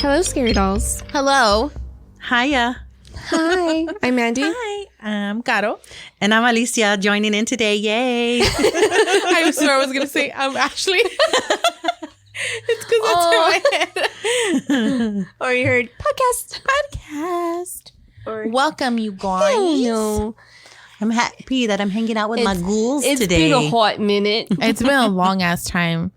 Hello, Scary Dolls. Hello. Hiya. Hi, I'm Mandy. Hi, I'm Caro. And I'm Alicia joining in today. Yay. I swear I was going to say I'm Ashley. It's because that's in my head. Or you heard Podcast. Or Welcome, you guys. no. I'm happy that I'm hanging out with my ghouls It's today. been a hot minute. It's been a long ass time.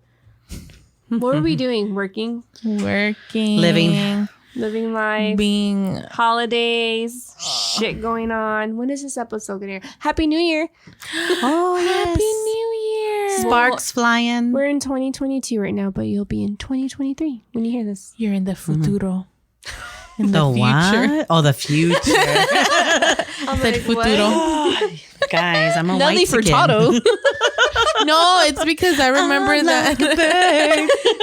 What are we doing? Working? Working. Living life? Being. Holidays? Shit going on. When is this episode going to air? Happy New Year. Oh, yes. Happy New Year. Sparks flying. We're in 2022 right now, but you'll be in 2023 when you hear this. You're in the futuro. In The future. what? Oh, the future. I'm Said futuro. Guys, I'm a Nelly white Furtado. No, it's because I remember that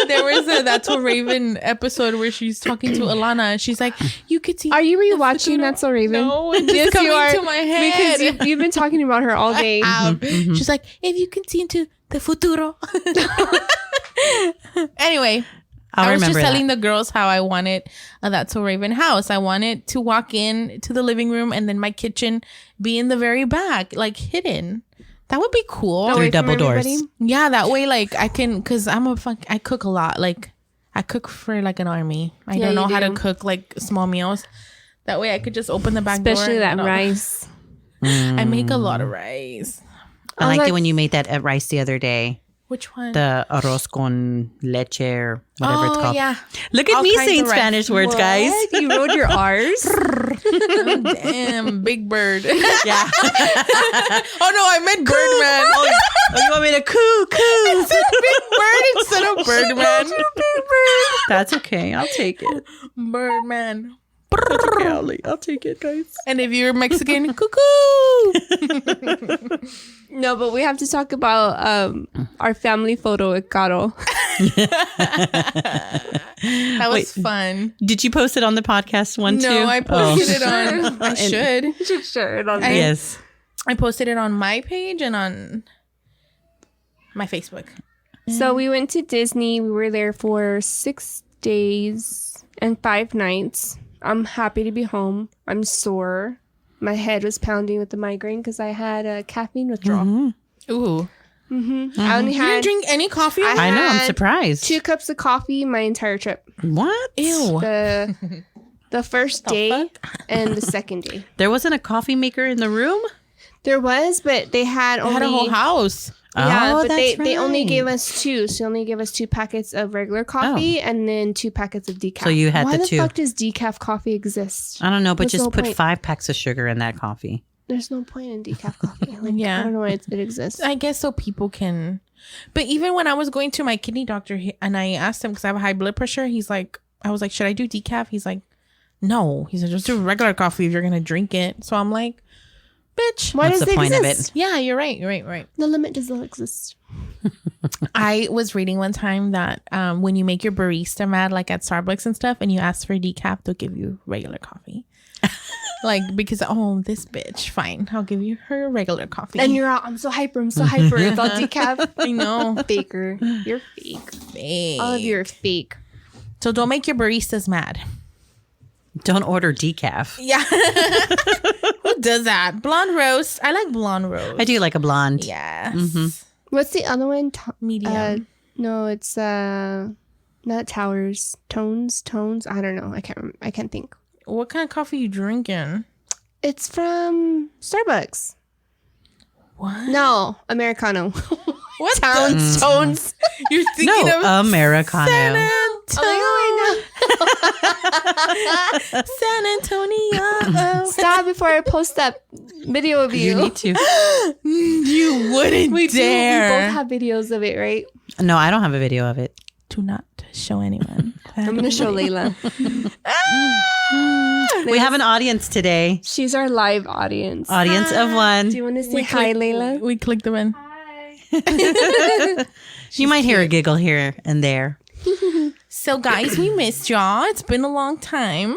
there was a That's So Raven episode where she's talking to Alana and she's like, you could see. Are you rewatching That's So Raven? No, it's just coming to my head. Because you've been talking about her all day. She's like, if you can see into the futuro. Anyway, I was just remember telling the girls how I wanted a That's So Raven house. I wanted to walk in to the living room and then my kitchen be in the very back, like hidden. That would be cool. Through double doors. Yeah, that way, like, I can, because I cook a lot. Like, I cook for, like, an army. I don't know how to cook, like, small meals. That way, I could just open the back door. Especially that rice. I make a lot of rice. I liked it when you made that rice the other day. Which one? The arroz con leche or whatever it's called. Yeah. Look at All me kinds saying of rice. Spanish words, guys. You wrote your R's? Oh, damn, big bird. Yeah. Oh, no, I meant Birdman. Oh, you want me to coo? I said big bird instead of Birdman. That's okay. I'll take it. Birdman. That's okay, I'll take it, guys. And if you're Mexican, cuckoo. No, but we have to talk about our family photo with Caro. That was fun. Did you post it on the podcast one too? No, I posted it on. I should. You should share it on Yes. I posted it on my page and on my Facebook. So we went to Disney. We were there for 6 days and 5 nights. I'm happy to be home. I'm sore. My head was pounding with the migraine because I had a caffeine withdrawal. Ooh. I only You had didn't drink any coffee? I know. I'm had surprised. 2 cups of coffee my entire trip. What? Ew. The first day and the second day. There wasn't a coffee maker in the room? There was, but they had I only had a whole house. Yeah, Oh, but that's they only right. gave us 2. So they only gave us 2 packets of regular coffee and then 2 packets of decaf. So you had Why the the 2. fuck does decaf coffee exist? I don't know, but What's the just whole put point? 5 packs of sugar in that coffee. There's no point in decaf coffee. Like, Yeah. I don't know why it exists. I guess so people can. But even when I was going to my kidney doctor and I asked him because I have high blood pressure, he's like, I was like, should I do decaf? He's like, no. He said, just do regular coffee if you're going to drink it. So I'm like, bitch. Why What's does the it point of exist? it? Yeah, you're right. The limit does not exist. I was reading one time that when you make your barista mad, like at Starbucks and stuff, and you ask for decaf, they'll give you regular coffee. Like, because, this bitch, fine, I'll give you her regular coffee. And you're all, I'm so hyper. It's all decaf. I know. Faker. You're fake. Fake. All of you are fake. So don't make your baristas mad. Don't order decaf. Yeah. Who does that? Blonde roast. I like blonde roast. I do like a blonde. Yes. What's the other one? Medium. No, it's not Towers. Tones. I don't know. I can't think. What kind of coffee you drinking? It's from Starbucks. What? No, Americano. What? Tones. You're thinking of Americano. San Antonio. Stop before I post that video of you. You need to. You wouldn't We dare. both have videos of it, right? No, I don't have a video of it. Do not show anyone. I'm going to show Layla. We have an audience today. She's our live audience. Audience of 1. Do you want to say hi, Layla? We clicked them in. You might hear a giggle here and there. So, guys, we missed y'all. It's been a long time.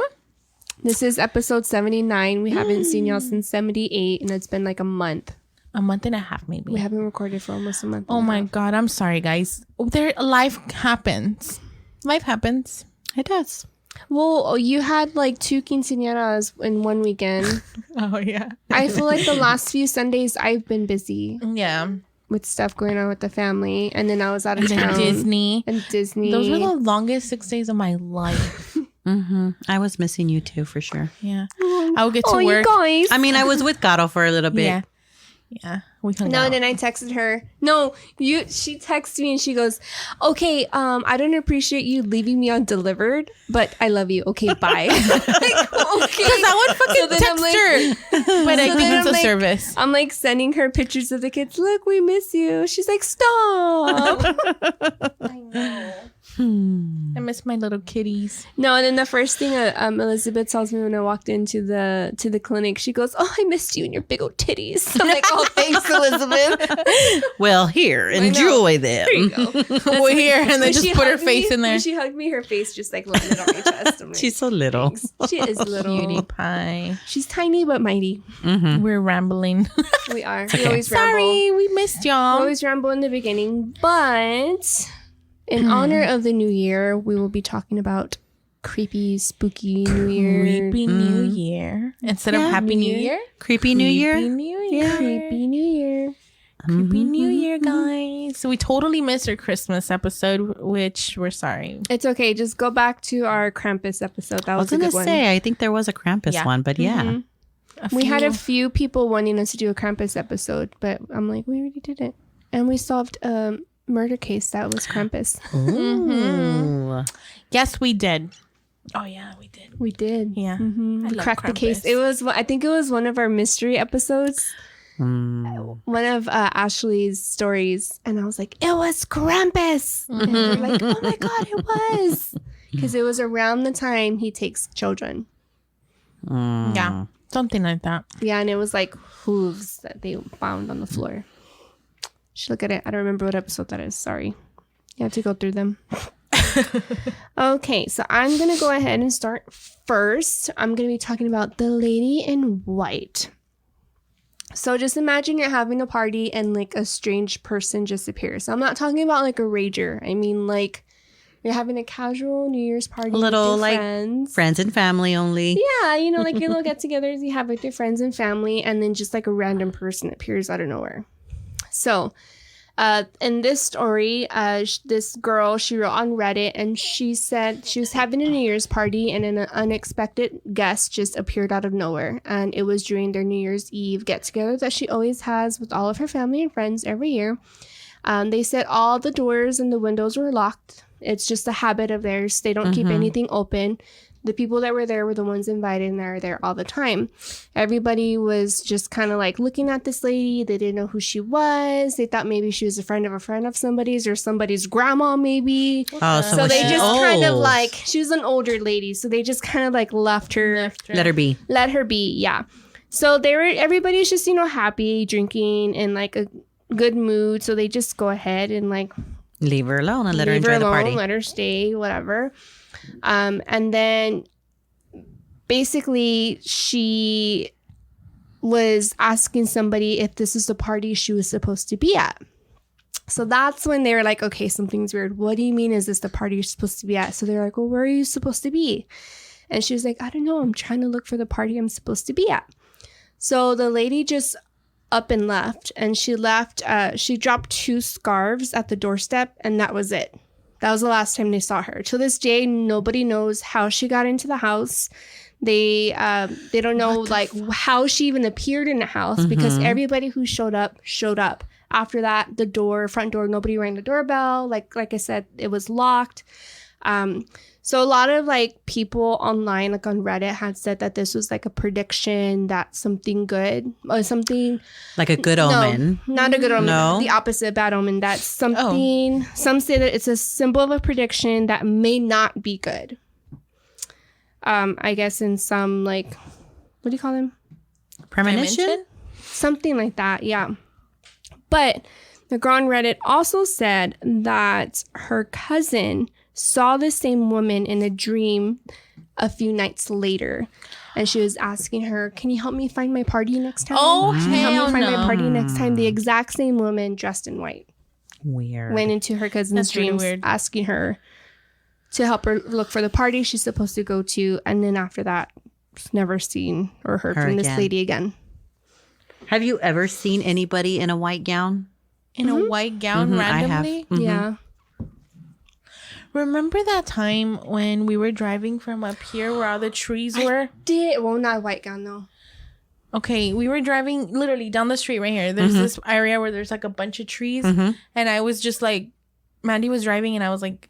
This is episode 79. We haven't seen y'all since 78, and it's been like a month. A month and a half, maybe. We haven't recorded for almost a month. Oh my God. I'm sorry, guys. Life happens. Life happens. It does. Well, you had like 2 quinceañeras in one weekend. Oh, yeah. I feel like the last few Sundays I've been busy Yeah. with stuff going on with the family. And then I was out of And then town. Disney. And Disney. Those were the longest 6 days of my life. I was missing you too, for sure. Yeah. I would get to you work. guys. I mean, I was with Gato for a little bit. Yeah. Yeah. We hung No, out. and then I texted her. No, she texted me and she goes, "Okay, I don't appreciate you leaving me undelivered, but I love you. Okay, bye." Like, okay. Because I would fucking then text her. But I so think then it's I'm a like- service. I'm like sending her pictures of the kids. Look, we miss you. She's like, "Stop." I know. I miss my little kitties. No, and then the first thing Elizabeth tells me when I walked into the clinic, she goes, "Oh, I missed you and your big old titties." I'm like, "Oh, thanks, Elizabeth." Well, here, enjoy them. There you go. We're here, and then When just she put her hugged face me- in there. When she hugged me, her face just like landed on my chest. I'm like, She's so little. "Thanks." She is little. Cutie pie. She's tiny but mighty. We're rambling. We are. We always ramble. Sorry, we missed We y'all. always ramble in the beginning, but in honor of the new year, we will be talking about creepy, spooky New Year. Creepy New Year. Instead of Happy New Year. Creepy New Year. Creepy New Year. Creepy New Year. Creepy New Year, guys. So we totally missed our Christmas episode, which we're sorry. It's okay. Just go back to our Krampus episode. That I was was a gonna good one. say, I think there was a Krampus Yeah. one, but yeah. Mhm. We had a few people wanting us to do a Krampus episode, but I'm like, we already did it. And we solved a murder case that was Krampus. Ooh. Yes, we did. Oh yeah, we did. We did. Yeah. Mm-hmm. I We love cracked the case. Krampus. It was, I think it was one of our mystery episodes. One of Ashley's stories. And I was like, it was Krampus. And we're like, oh my God, it was. Because it was around the time he takes children. Yeah, something like that. Yeah, and it was like hooves that they found on the floor. Should look at it. I don't remember what episode that is. Sorry. You have to go through them. Okay, so I'm going to go ahead and start first. I'm going to be talking about the lady in white. So just imagine you're having a party and like a strange person just appears. I'm not talking about like a rager. I mean like you're having a casual New Year's party Little, with your like, friends. Friends and family only. Yeah, you know, like your little get-togethers you have with your friends and family, and then just like a random person appears out of nowhere. So, in this story, this girl, she wrote on Reddit, and she said she was having a New Year's party, and an unexpected guest just appeared out of nowhere, and it was during their New Year's Eve get-together that she always has with all of her family and friends every year. They said all the doors and the windows were locked. It's just a habit of theirs. They don't keep anything open. The people that were there were the ones invited, and they're there all the time. Everybody was just kind of like looking at this lady. They didn't know who she was. They thought maybe she was a friend of somebody's or somebody's grandma, maybe. Oh, So was they she just kind of old? like, she was an older lady. So they just kind of like left her. Let her be. Let her be, yeah. So everybody's just, happy, drinking, in like a good mood. So they just go ahead and like Leave her alone and let her leave enjoy the alone, party. let her stay, whatever. And then basically she was asking somebody if this is the party she was supposed to be at. So that's when they were like, okay, something's weird. What do you mean, is this the party you're supposed to be at? So they're like, well, where are you supposed to be? And she was like, I don't know. I'm trying to look for the party I'm supposed to be at. So the lady just up and left, and she dropped 2 scarves at the doorstep, and that was it. That was the last time they saw her. To this day, nobody knows how she got into the house. They don't know like how she even appeared in the house, because everybody who showed up. After that, front door, nobody rang the doorbell. Like I said, it was locked. So a lot of like people online, like on Reddit, had said that this was like a prediction that something good or something. Like a good omen. No, not a good omen. No? The opposite, bad omen. That's something. Some say that it's a symbol of a prediction that may not be good. I guess in some like, what do you call them? Premonition? Something like that, yeah. But the girl on Reddit also said that her cousin saw the same woman in a dream a few nights later. And she was asking her, can you help me find my party next time? Oh, Can you help hell me find no. my party next time? The exact same woman dressed in white Weird. went into her cousin's That's really dreams weird. asking her to help her look for the party she's supposed to go to. And then after that, never seen or heard Her from this again. lady again. Have you ever seen anybody in a white gown? In a white gown I have. randomly? Yeah. Remember that time when we were driving from up here where all the trees were? Well, not a white gown, though. Okay, we were driving literally down the street right here. There's this area where there's like a bunch of trees. And I was just like, Mandy was driving and I was like,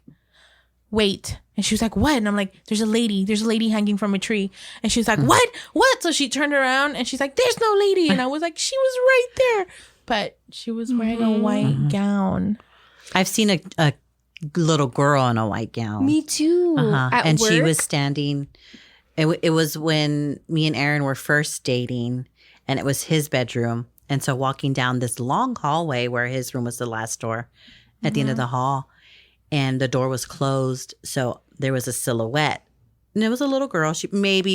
wait. And she was like, what? And I'm like, there's a lady hanging from a tree. And she was like, what? So she turned around and she's like, there's no lady. And I was like, she was right there. But she was wearing a white gown. I've seen a little girl in a white gown. Me too. At And work. she was standing. It was when me and Aaron were first dating, and it was his bedroom. And so walking down this long hallway where his room was the last door at the end of the hall, and the door was closed. So there was a silhouette. And it was a little girl. She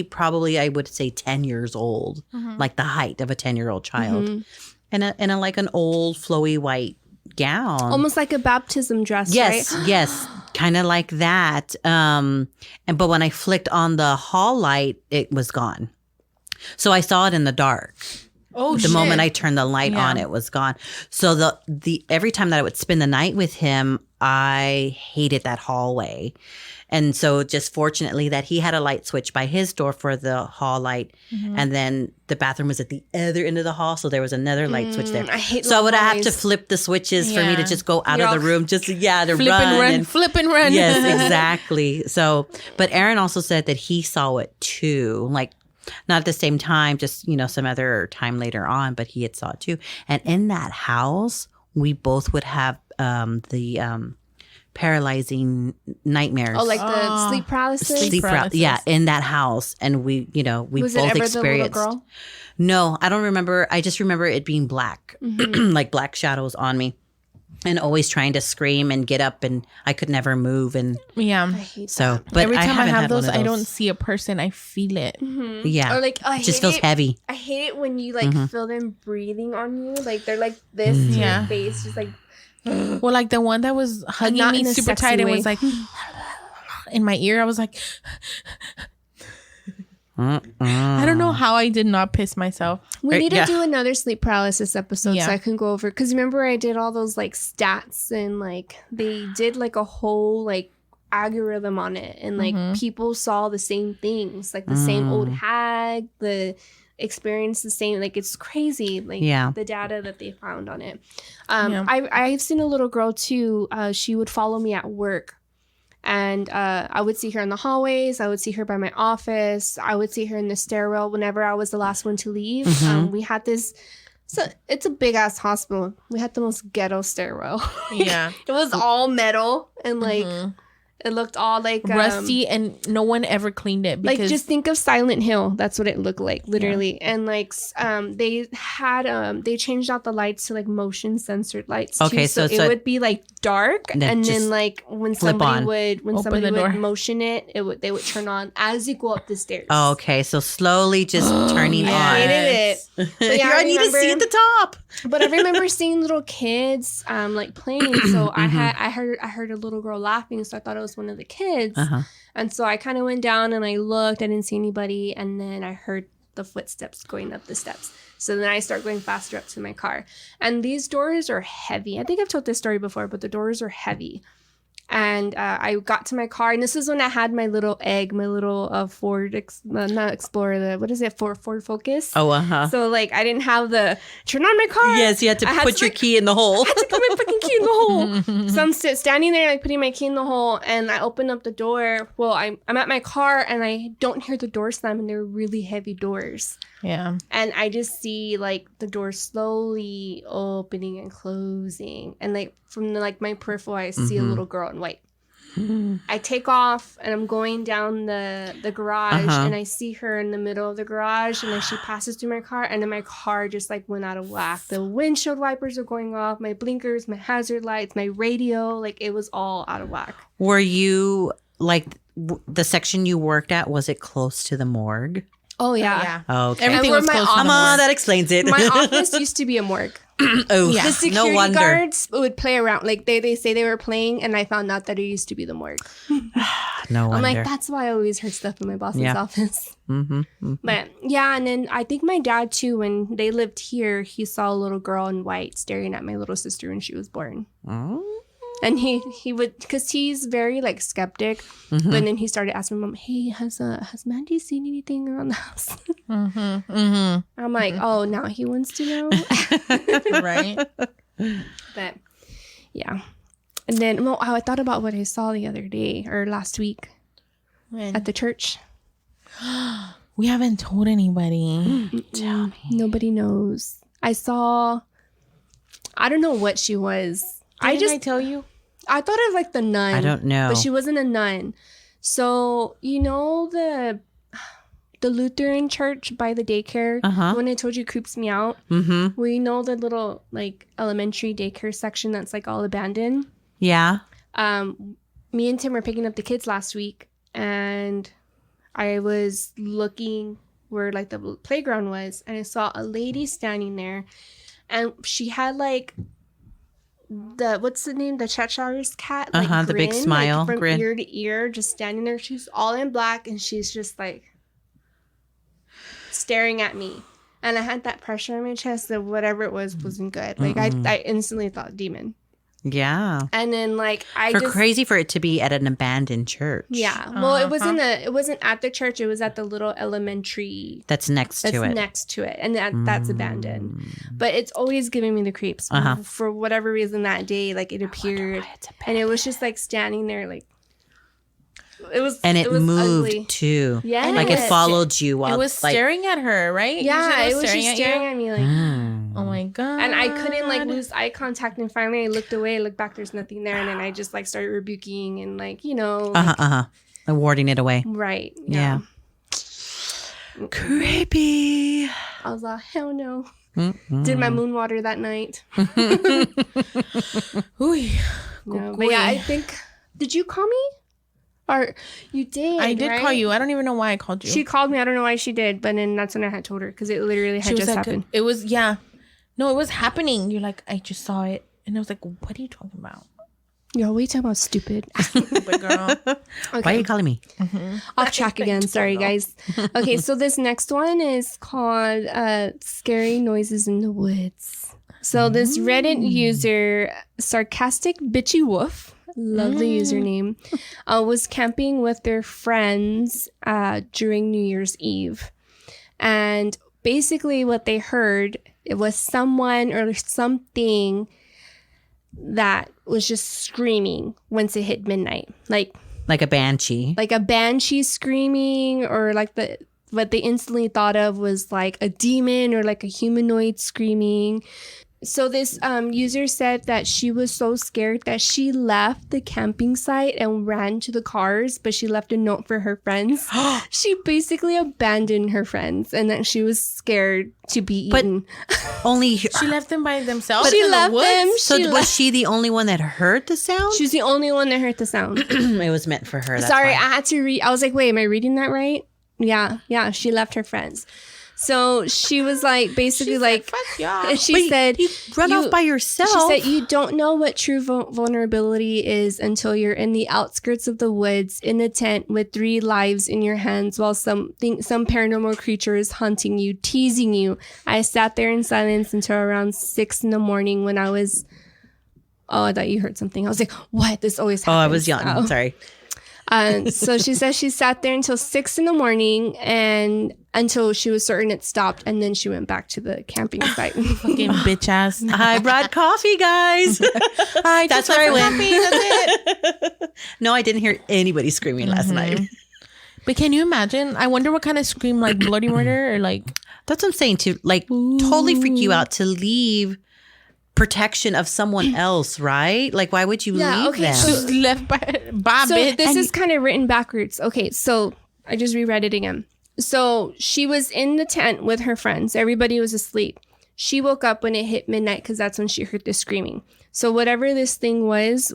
probably, I would say 10 years old, like the height of a 10-year-old child. And a like an old flowy white gown. Almost like a baptism dress, Yes, right? yes, kind of like that. But when I flicked on the hall light, it was gone. So I saw it in the dark. Oh, The moment I turned the light on, it was gone. So the every time that I would spend the night with him, I hated that hallway. And so just fortunately that he had a light switch by his door for the hall light. And then the bathroom was at the other end of the hall. So there was another light switch there. I hate So I would have to hallways. flip the switches for me to Yeah. just go out You're of the all room, just to flip run. and run, and- flip and run. Yes, exactly. So, but Aaron also said that he saw it too, like not at the same time, just, some other time later on, but he had saw it too. And in that house, we both would have the paralyzing nightmares. Oh, like the sleep paralysis? Sleep paralysis. Yeah, in that house. And we Was both it ever experienced. the little girl? No, I don't remember. I just remember it being black, like black shadows on me. And always trying to scream and get up, and I could never move. And Yeah. I hate so, but Every time I haven't have had one those, of I don't see a person. I feel it. Yeah. Or like, I It just hate feels heavy. I hate it when you like feel them breathing on you. Like they're like this to Yeah. your face, just like Well, like the one that was hugging not me in a super sexy tight and way. was like in my ear. I was like, I don't know how I did not piss myself. we need to yeah. do another sleep paralysis episode Yeah. so I can go over, because remember I did all those like stats and like they did like a whole like algorithm on it, and like people saw the same things, like the same old hag, the experience the same, like it's crazy, like Yeah. the data that they found on it. Yeah. I've seen a little girl too. She would follow me at work, and I would see her in the hallways. I would see her by my office. I would see her in the stairwell whenever I was the last one to leave. We had this. So it's a big ass hospital. We had the most ghetto stairwell. Yeah. It was all metal and like it looked all like Rusty, and no one ever cleaned it because like just think of Silent Hill. That's what it looked like, literally. And like they had they changed out the lights to like motion censored lights. Okay, too, so it would be like dark, And then and then just like when flip somebody on. would Open somebody the would door. motion it, they would turn on as you go up the stairs. Oh, okay, so slowly just turning I on. hated it. But yeah, I need to see at the top. But I remember seeing little kids like playing. So I heard a little girl laughing, so I thought it was one of the kids. And so I kind of went down and I looked. I didn't see anybody, and then I heard the footsteps going up the steps. So then I start going faster up to my car. And these doors are heavy. I think I've told this story before, but the doors are heavy. And I got to my car, and this is when I had my little egg, my little Ford, not Explorer, what is it, Ford Focus? Oh, So like I didn't have the turn on my car. Yes, you had to I put your key in the hole. I had to put my fucking key in the hole. So I'm standing there, like putting my key in the hole, and I open up the door. Well, I'm at my car, and I don't hear the door slam, and they're really heavy doors. yeah. And I just see like the door slowly opening and closing, and like from like my peripheral, I see a little girl in white. I take off and I'm going down the garage, and I see her in the middle of the garage, and then she passes through my car, and then my car just like went out of whack. The windshield wipers are going off, my blinkers, my hazard lights, my radio, like it was all out of whack. Were you like the section you worked at? Was it close to the morgue? Oh yeah. Oh, okay. Everything where was my closed. office- for the morgue. that explains it. My office used to be a morgue. Oh, Yeah. The security no wonder. guards would play around. Like they say they were playing, and I found out that it used to be the morgue. No wonder. I'm like, that's why I always heard stuff in my boss's Yeah. office. Mm-hmm. But yeah, and then I think my dad too, when they lived here, he saw a little girl in white staring at my little sister when she was born. Oh. And he would, because he's very like skeptic, but then he started asking Mom, "Hey, has Mandy seen anything around the house?" I'm like, "Oh, now he wants to know." Right. But yeah, and then well, I thought about what I saw the other day or last week When at the church. we haven't told anybody. Nobody knows. I saw. I don't know what she was. Didn't I tell you? I thought it was like the nun. I don't know. But she wasn't a nun. So, you know the Lutheran church by the daycare? When I told you creeps me out? Mm-hmm. We know the little like elementary daycare section that's like all abandoned. Yeah. Me and Tim were picking up the kids last week, and I was looking where like the playground was, and I saw a lady standing there, and she had like what's the name? The Cheshire's cat, like the big grin, smile, like, from grin. ear to ear, just standing there. She's all in black, and she's just like staring at me. And I had that pressure on my chest that whatever it was wasn't good. Like I instantly thought demon. Yeah. And then like I For just crazy for it to be at an abandoned church. yeah. Well, it wasn't at the church. It was at the little elementary That's next that's to it. next to it, and that's abandoned. But it's always giving me the creeps for whatever reason. That day, like it appeared, and it was just like standing there, like it was, And it was moved ugly. too. Yeah, Like it followed you while It was like, staring at her, right? You Yeah, said it was just at staring you? at me, like, Oh my god! and I couldn't like lose eye contact. And finally, I looked away, looked back. There's nothing there, and then I just like started rebuking and like like, warding it away. right, Yeah. Creepy. I was like, hell no. Mm-mm. Did my moon water that night? Ooh, No, but yeah, I think. Did you call me? Or you did? I did right? call you. I don't even know why I called you. She called me. I don't know why she did, but then that's when I had told her because it literally She had was just like, happened. it was no, it was happening. You're like, I just saw it, and I was like, what are you talking about? Yo, we talking about stupid. But girl, Why are you calling me? Off track again. Sorry, guys. Okay, so this next one is called Scary Noises in the Woods. So this Reddit user, Sarcastic Bitchy Wolf, lovely username, was camping with their friends during New Year's Eve. And basically what they heard, it was someone or something that was just screaming once it hit midnight. Like Like a banshee. a banshee screaming, or like what they instantly thought of was like a demon or like a humanoid screaming. So this user said that she was so scared that she left the camping site and ran to the cars, but she left a note for her friends. She basically abandoned her friends, and that she was scared to be But- eaten. Only she left them by themselves. She in left the woods? them. So She was left. she the only one that heard the sound? She's the only one that heard the sound. It was meant for her. That's Sorry, why. I had to read. I was like, wait, am I reading that right? Yeah. She left her friends. So she was like, basically She's like, fuck y'all. and she said, you run off by yourself. She said, you don't know what true vulnerability is until you're in the outskirts of the woods in a tent with 3 lives in your hands while some paranormal creature is hunting you, teasing you. I sat there in silence until around 6 a.m. when I was, I thought you heard something. I was like, what? This always happens. I was young. Oh. Sorry. So she says she sat there until 6 a.m. and until she was certain it stopped, and then she went back to the camping site. Fucking bitch ass. I brought coffee, guys. That's where I went. That's it. No, I didn't hear anybody screaming last night. But can you imagine? I wonder what kind of scream, like bloody murder or like. That's what I'm saying. To like totally freak you out to leave protection of someone else, right? Like, why would you Yeah, leave okay, them? so- Just left by So bitch. this is kind of written backwards. Okay, so I just reread it again. So she was in the tent with her friends. Everybody was asleep. She woke up when it hit midnight because that's when she heard the screaming. So whatever this thing was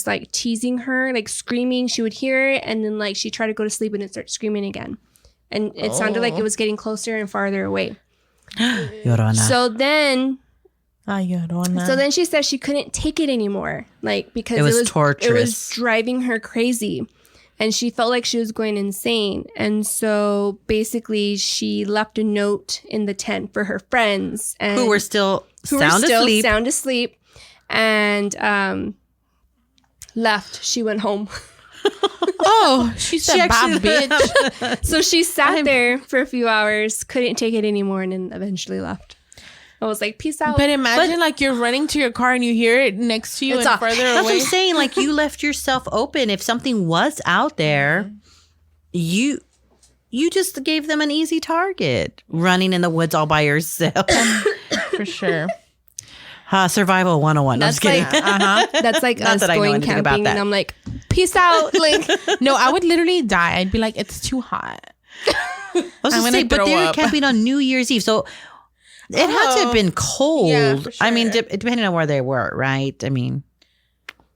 like teasing her, like screaming. She would hear it, and then like she tried to go to sleep and it started screaming again. And it sounded like it was getting closer and farther away. Llorona. So then Llorona. So then she said she couldn't take it anymore, like because It was torturous. It was driving her crazy, and she felt like she was going insane. And so basically, she left a note in the tent for her friends, and who were still sound asleep, and left. She went home. Oh, she said, "Bye, bitch." So she sat there for a few hours, couldn't take it anymore, and then eventually left. I was like, peace out. But imagine like you're running to your car and you hear it next to you and further That's away. what I'm saying. Like you left yourself open. If something was out there, you just gave them an easy target. Running in the woods all by yourself. For sure. Survival 101. No, I'm just kidding. That's like Not us that I know going anything about camping, that. and I'm like, peace out. Like, No, I would literally die. I'd be like, it's too hot. I was I'm gonna gonna say, but throw they were up. camping on New Year's Eve, so it had to have been cold. Yeah, for I mean, sure. depending on where they were, right? I mean,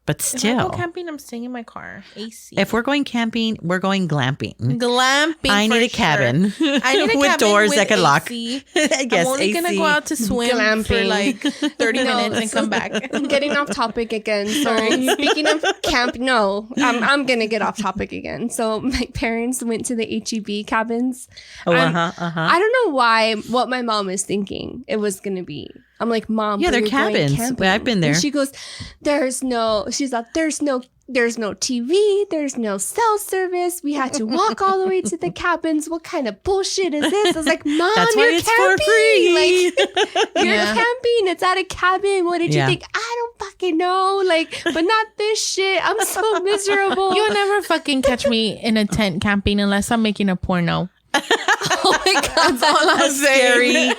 but If I still, go camping, I'm staying in my car. AC. if we're going camping, we're going glamping. Glamping. I need for a cabin. Sure. I need a with cabin doors with that can lock. AC. I guess I'm only AC. gonna go out to swim for Glamping. like 30 minutes and come back. getting off topic again. So speaking of camp, no, I'm gonna get off topic again. So my parents went to the HEB cabins. Oh, I don't know what my mom was thinking it was gonna be. I'm like, Mom, Yeah, but they're you're going cabins. camping. Well, I've been there. And she goes, she's like, there's no TV, there's no cell service. We had to walk all the way to the cabins. What kind of bullshit is this? I was like, Mom, That's why you're it's camping. for free. Like, you're Yeah. camping. It's at a cabin. What did Yeah. you think? I don't fucking know. Like, but not this shit. I'm so miserable. You'll never fucking catch me in a tent camping unless I'm making a porno. Oh my god, That's all I'm saying. Scary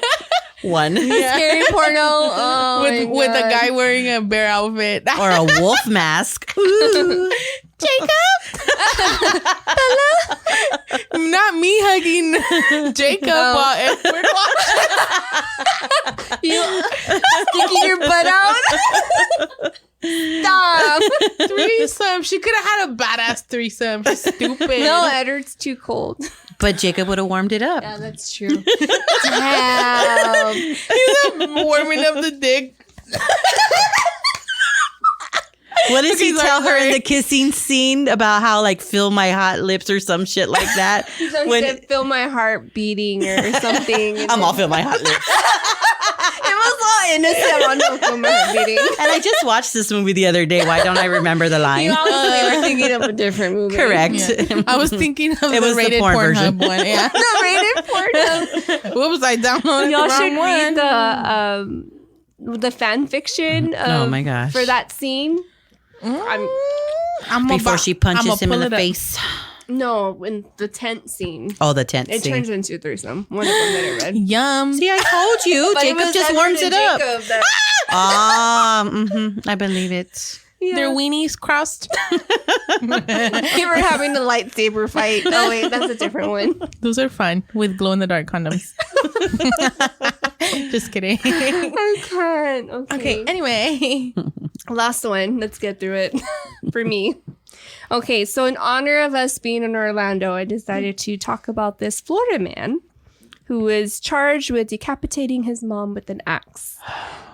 one. scary porno. Oh with my with a God. guy wearing a bear outfit. Or a wolf mask. Ooh. Jacob! Not me hugging Jacob while Edward watching. You sticking your butt out. Stop. Threesome. She could have had a badass threesome. She's stupid. No, Edward's too cold. But Jacob would have warmed it up. Yeah, that's true. Damn. He's warming up the dick. What does he Okay, tell her in sorry. the kissing scene about how like feel my hot lips or some shit like that? So he When- said, feel my heart beating or something. And I'm all feel my hot lips. it was all innocent. I don't feel my heart beating. And I just watched this movie the other day. Why don't I remember the line? You obviously were thinking of a different movie. Correct. Yeah. I was thinking of It was the the rated porn Pornhub version. one. Yeah. The rated porno. Whoops, I downloaded Y'all the should wrong one. read the fan fiction Oh my gosh. for that scene. Before she punches him in the face. face. No, in the tent scene. Oh, the tent It scene. turns into a threesome. One of them that I read. Yum. See, I told you. But it Jacob was just Edward warms and it up. Jacob that- I believe it. Yeah. Their weenies crossed. They were having a lightsaber fight. Oh wait, that's a different one. Those are fun with glow in the dark condoms. Just kidding. I can't. Okay, anyway. Last one. Let's get through it for me. Okay, so in honor of us being in Orlando, I decided to talk about this Florida man who was charged with decapitating his mom with an axe.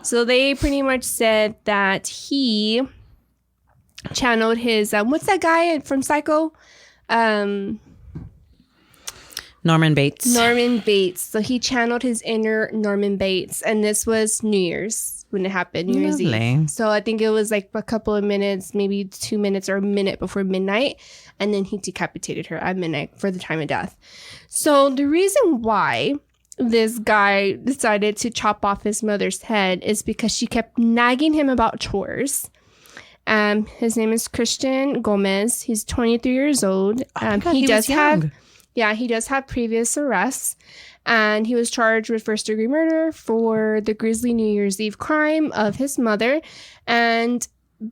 So they pretty much said that he channeled his what's that guy from Psycho? Norman Bates. Norman Bates. So he channeled his inner Norman Bates, and this was New Year's when it happened, New Year's Lovely. Eve. So I think it was like a couple of minutes, maybe 2 minutes or a minute before midnight, and then he decapitated her at midnight for the time of death. So the reason why this guy decided to chop off his mother's head is because she kept nagging him about chores. His name is Christian Gomez. He's 23 years old. God, he he does was have, young. yeah, he does have previous arrests, and he was charged with first-degree murder for the grisly New Year's Eve crime of his mother. And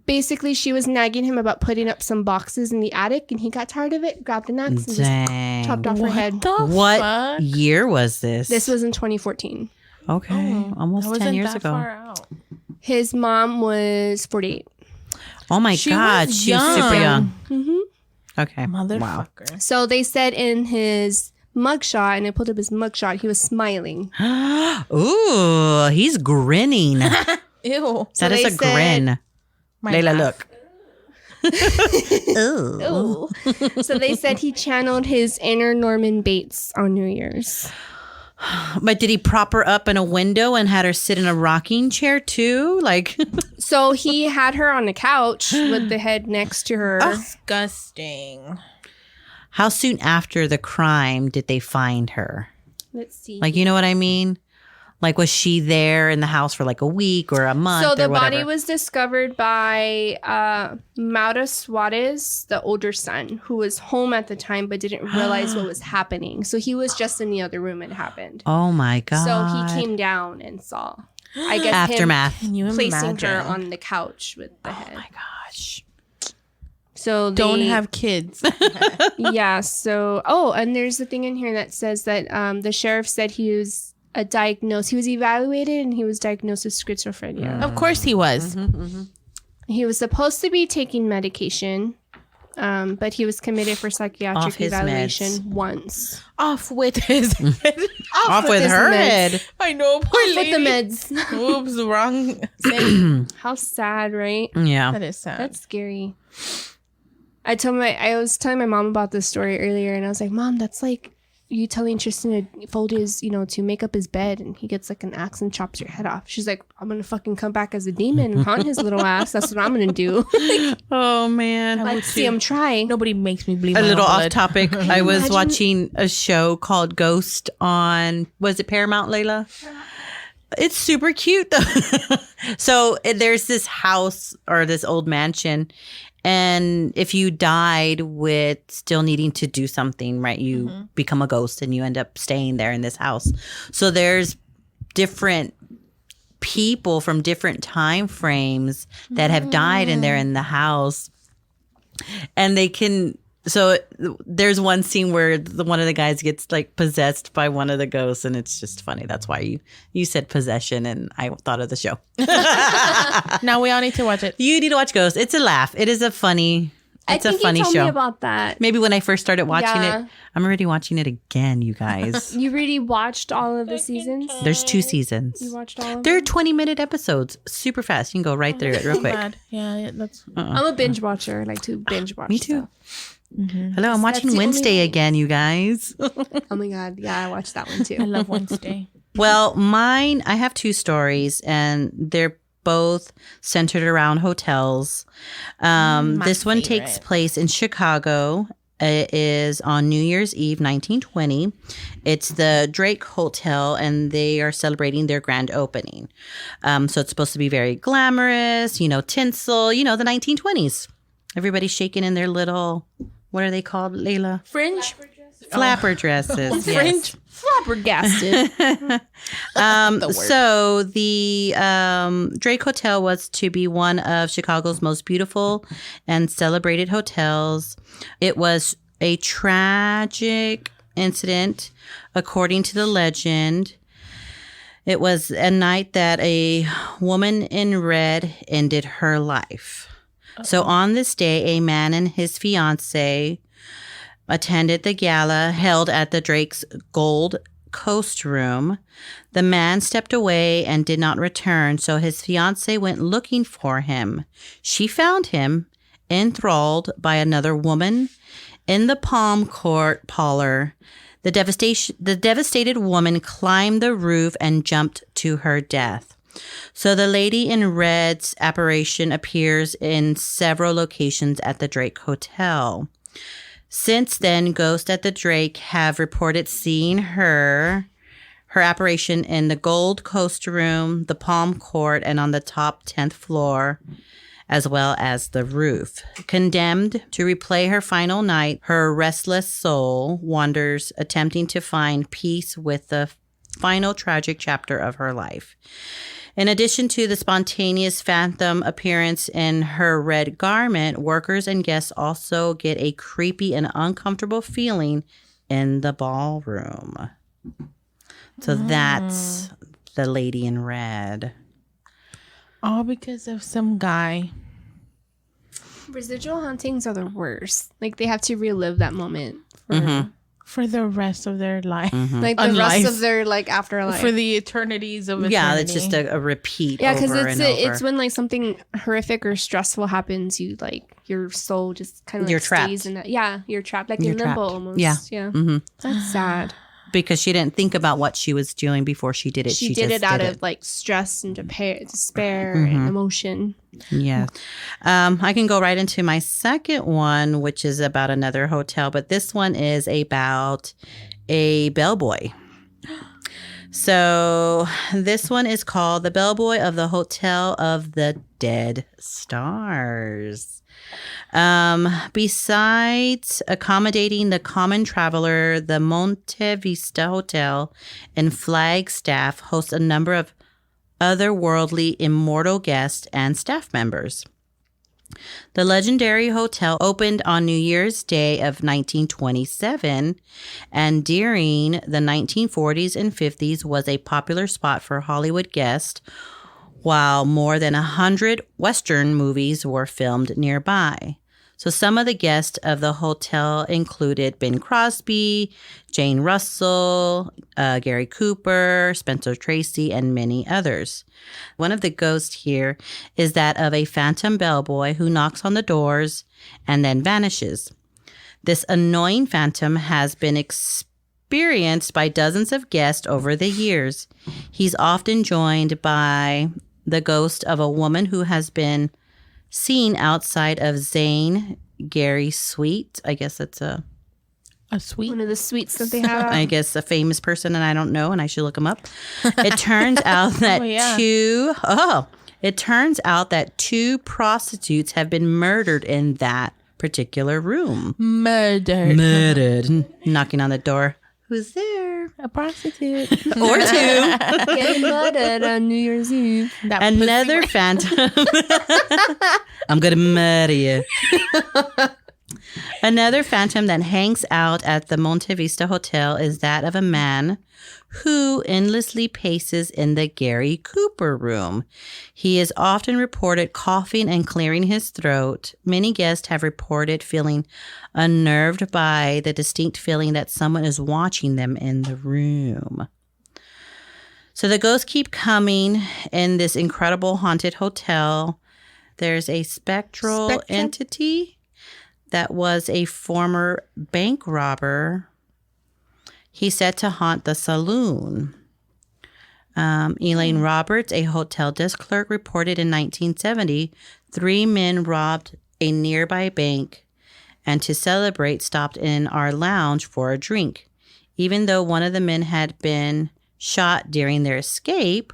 basically, she was nagging him about putting up some boxes in the attic, and he got tired of it, grabbed an axe, and just Dang. chopped off her head. What fuck? year was this? This was in 2014. Okay. Almost 10 years ago. Out. His mom was 48. Oh my She God. was She was super young. Mm-hmm. Okay. Motherfucker. Wow. So they said in his mugshot, and I pulled up his mugshot. He was smiling. Ooh, he's grinning. Ew. So That is they a said- grin. My Layla, laugh. look. Ooh. Ooh. So they said he channeled his inner Norman Bates on New Year's. But did he prop her up in a window and had her sit in a rocking chair too? Like, So he had her on the couch with the head next to her. Disgusting. how soon after the crime did they find her? Let's see. Like, you know what I mean? Like, was she there in the house for like a week or a month? So the or whatever? body was discovered by Maura Suarez, the older son, who was home at the time but didn't realize what was happening. So he was just in the other room it happened. Oh my God. So he came down and saw. I guess Aftermath. Can you him placing imagine? her on the couch with the head. Oh my gosh. So Don't they- have kids. Yeah. So and there's a thing in here that says that the sheriff said he was he was evaluated and he was diagnosed with schizophrenia. Of course he was. He was supposed to be taking medication, but he was committed for Off psychiatric his evaluation meds. once. Off with his head. Off with his her meds. head. I know, poor With lady. the meds. Oops, wrong. Thing. How sad, right? Yeah. That is sad. That's scary. I was telling my mom about this story earlier, and I was like, Mom, that's like you telling Tristan to fold his, to make up his bed, and he gets like an axe and chops your head off. She's like, I'm gonna fucking come back as a demon and haunt his little ass. That's what I'm gonna do. Oh man. Let's see him try. Nobody makes me bleed. A my little own off blood. topic. I was Imagine- watching a show called Ghost on, was it Paramount, Layla? It's super cute though. So there's this house or this old mansion, and if you died with still needing to do something, right, you become a ghost and you end up staying there in this house. So there's different people from different time frames that have died and they're in the house, and they can. So there's one scene where one of the guys gets like possessed by one of the ghosts, and it's just funny. That's why you said possession, and I thought of the show. Now we all need to watch it. You need to watch Ghost. It's a laugh. It is a funny. It's a funny you told show. me about that. Maybe when I first started watching Yeah. it, I'm already watching it again. You guys, You really watched all of the seasons? there's 2 seasons. You watched all of They're them? 20-minute episodes, super fast. You can go right through it real quick. Bad. Yeah, that's. I'm a binge watcher. I like to binge watch. Me too. stuff. Hello, I'm watching the only Wednesday way. again, you guys. Oh my God. Yeah, I watched that one I too. love Wednesday. Well, I have 2 stories, and they're both centered around hotels. My This one takes favorite. place in Chicago. It is on New Year's Eve, 1920. It's the Drake Hotel, and they are celebrating their grand opening. So it's supposed to be very glamorous, tinsel, the 1920s. Everybody's shaking in their little, what are they called, Layla? Fringe. Flapper dresses. yes. Fringe. Flabbergasted. So the Drake Hotel was to be one of Chicago's most beautiful and celebrated hotels. It was a tragic incident, according to the legend. It was a night that a woman in red ended her life. So on this day, a man and his fiancée attended the gala held at the Drake's Gold Coast Room. The man stepped away and did not return, so his fiancée went looking for him. She found him enthralled by another woman in the Palm Court parlor. The devastated woman climbed the roof and jumped to her death. So the lady in red's apparition appears in several locations at the Drake Hotel. Since then, ghosts at the Drake have reported seeing her apparition in the Gold Coast Room, the Palm Court, and on the top 10th floor, as well as the roof. Condemned to replay her final night, her restless soul wanders, attempting to find peace with the final tragic chapter of her life. In addition to the spontaneous phantom appearance in her red garment, workers and guests also get a creepy and uncomfortable feeling in the ballroom. So that's the lady in red. All because of some guy. Residual hauntings are the worst. Like they have to relive that moment for For the rest of their life. Like the rest of their like afterlife. For the eternities of eternity. Yeah, it's just a repeat. Yeah, because it's when like something horrific or stressful happens, you like your soul just kind of like stays in that. Yeah, you're trapped, like in limbo almost. Yeah, yeah. That's sad. Because she didn't think about what she was doing before she did it. She did it out of like stress and despair and emotion. Yeah. I can go right into my second one, which is about another hotel, but this one is about a bellboy. So this one is called The Bellboy of the Hotel of the Dead Stars. Besides accommodating the common traveler, the Monte Vista Hotel in Flagstaff hosts a number of otherworldly immortal guests and staff members. The legendary hotel opened on New Year's Day of 1927, and during the 1940s and 50s was a popular spot for Hollywood guests, while more than 100 Western movies were filmed nearby. So some of the guests of the hotel included Bing Crosby, Jane Russell, Gary Cooper, Spencer Tracy, and many others. One of the ghosts here is that of a phantom bellboy who knocks on the doors and then vanishes. This annoying phantom has been experienced by dozens of guests over the years. He's often joined by the ghost of a woman who has been seen outside of Zane Gary's suite. I guess it's a suite. One of the suites that they have. I guess a famous person, and I don't know, and I should look him up. It turns out that two prostitutes have been murdered in that particular room. Murdered. Knocking on the door. Who's there? A prostitute. Or two. Getting murdered on New Year's Eve. Another phantom. I'm going to murder you. Another phantom that hangs out at the Monte Vista Hotel is that of a man who endlessly paces in the Gary Cooper room. He is often reported coughing and clearing his throat. Many guests have reported feeling unnerved by the distinct feeling that someone is watching them in the room. So the ghosts keep coming in this incredible haunted hotel. There's a spectral entity that was a former bank robber. He's said to haunt the saloon. Elaine Roberts, a hotel desk clerk, reported in 1970, 3 men robbed a nearby bank and to celebrate stopped in our lounge for a drink. Even though one of the men had been shot during their escape,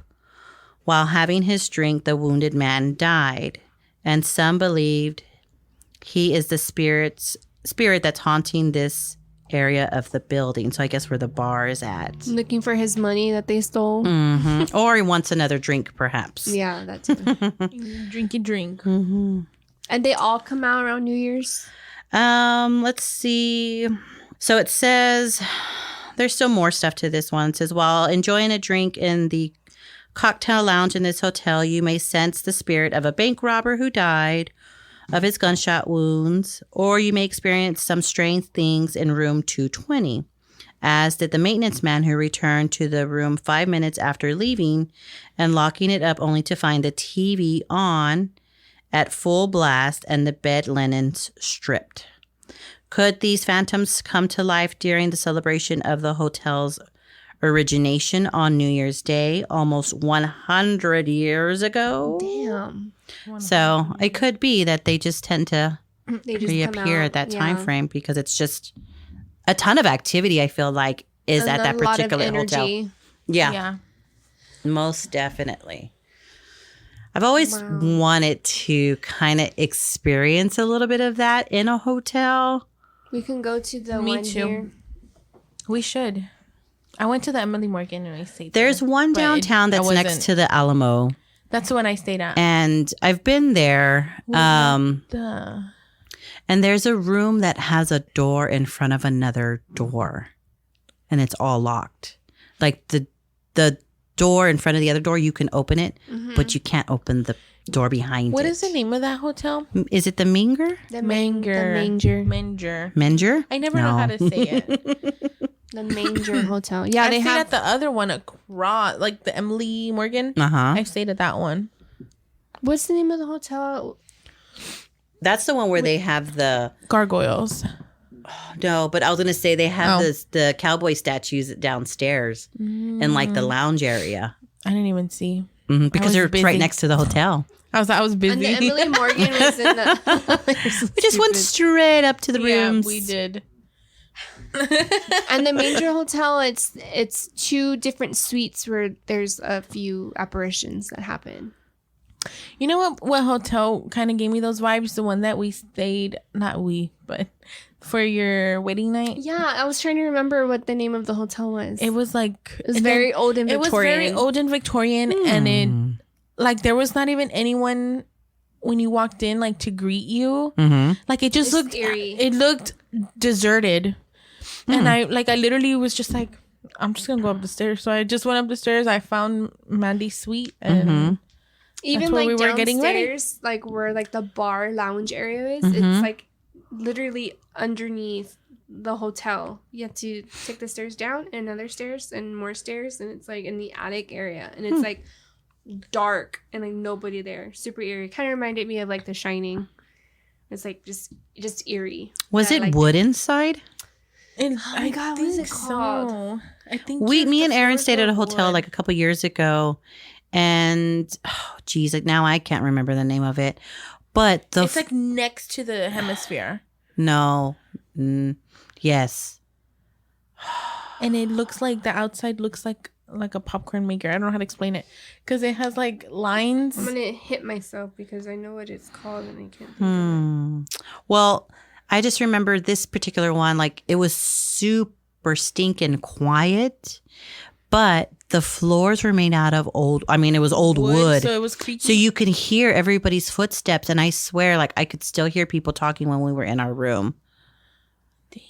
while having his drink, the wounded man died. And some believed he is the spirit that's haunting this area of the building. So I guess where the bar is at. Looking for his money that they stole. Mm-hmm. Or he wants another drink, perhaps. Yeah, that too. Drinky drink. Mm-hmm. And they all come out around New Year's? Let's see. So it says, there's still more stuff to this one. It says, while enjoying a drink in the cocktail lounge in this hotel, you may sense the spirit of a bank robber who died of his gunshot wounds, or you may experience some strange things in room 220, as did the maintenance man who returned to the room 5 minutes after leaving and locking it up only to find the TV on at full blast and the bed linens stripped. Could these phantoms come to life during the celebration of the hotel's origination on New Year's Day almost 100 years ago? Damn. So it could be that they just tend to reappear at that time yeah. frame because it's just a ton of activity, I feel like, is And at that particular hotel. Yeah, most definitely. I've always wanted to kind of experience a little bit of that in a hotel. We can go to the Me one too. here. We should. I went to the Emily Morgan and I stayed There's there, one but downtown that's next to the Alamo. That's the one I stayed at. And I've been there. And there's a room that has a door in front of another door. And it's all locked. Like the door in front of the other door, you can open it, but you can't open the door behind What it. is the name of that hotel? Is it the Minger? The Manger. manger. Menger? I never know how to say it. The Manger Hotel. Yeah, I they stayed have at the other one across, like the Emily Morgan. Uh-huh. I stayed at that one. What's the name of the hotel? That's the one where they have the... Gargoyles. No, but I was going to say they have Oh. the cowboy statues downstairs in like the lounge area. I didn't even see. Because was they're busy. right next to the hotel. I was busy. And the Emily Morgan was in the. We just went straight up to the rooms. Yeah, we did. And the Manger Hotel, it's 2 different suites where there's a few apparitions that happen. You know what hotel kind of gave me those vibes? The one that we stayed, not we, but for your wedding night. Yeah, I was trying to remember what the name of the hotel was. It was like It was very old and It Victorian. was very old and Victorian, and it like there was not even anyone when you walked in like to greet you. Like it just It's looked eerie. It looked deserted, and I literally was just like, I'm just gonna go up the stairs. So I just went up the stairs. I found Mandy's suite, and Even That's where like we were getting ready. downstairs, like where like the bar lounge area is, it's like literally underneath the hotel. You have to take the stairs down and another stairs and more stairs, and it's like in the attic area, and it's like dark and like nobody there. Super eerie. Kind of reminded me of like The Shining. It's like just eerie. Was Yeah, it like- wood inside? oh my God, what is it called? I think Me and Aaron floors stayed at were a hotel wood. like a couple years ago. And, oh, geez, like now I can't remember the name of it. But It's like next to the hemisphere, no. Yes. and it looks like the outside looks like a popcorn maker. I don't know how to explain it because it has like lines. I'm gonna hit myself because I know what it's called and I can't think of it. Well, I just remember this particular one, like it was super stinking quiet, but the floors were made out of it was old wood. So it was creaky. So you could hear everybody's footsteps. And I swear, like I could still hear people talking when we were in our room.